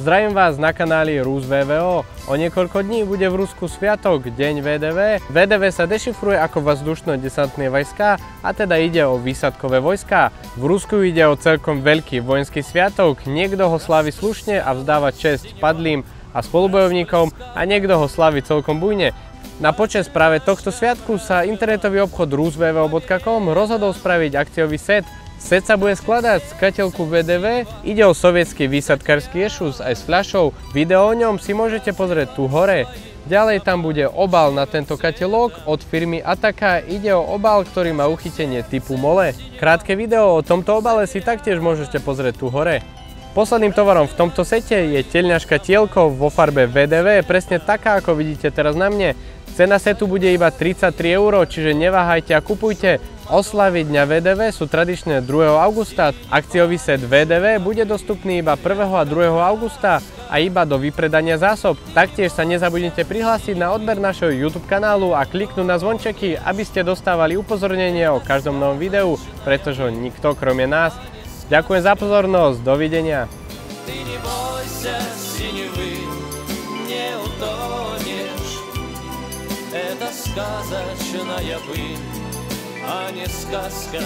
Zdravím vás na kanáli Rus VVO. O niekoľko dní bude v Rusku sviatok, deň VDV. VDV sa dešifruje ako vzdušno-desantné vojska, a teda ide o výsadkové vojska. V Rusku ide o celkom veľký vojenský sviatok, niekto ho slaví slušne a vzdáva česť padlým a spolubojovníkom a niekto ho slaví celkom bujne. Na počesť práve tohto sviatku sa internetový obchod rusvvo.com rozhodol spraviť akciový set. Set sa bude skladať z katielku VDV, ide o sovietský výsadkársky ješus aj s fľašou. Video o ňom si môžete pozrieť tu hore. Ďalej tam bude obal na tento katielok od firmy Ataka, ide o obal, ktorý má uchytenie typu mole. Krátke video o tomto obale si taktiež môžete pozrieť tu hore. Posledným tovarom v tomto sete je teľňaška tielko vo farbe VDV, presne taká ako vidíte teraz na mne. Cena setu bude iba 33 €, čiže neváhajte a kupujte. Oslavy dňa VDV sú tradičné 2. augusta. Akciový set VDV bude dostupný iba 1. a 2. augusta a iba do vypredania zásob. Taktiež sa nezabudnite prihlásiť na odber našeho YouTube kanálu a kliknúť na zvončeky, aby ste dostávali upozornenie o každom novom videu, pretože nikto kromie nás. Ďakujem za pozornosť, dovidenia. Это сказочная быль, а не сказка.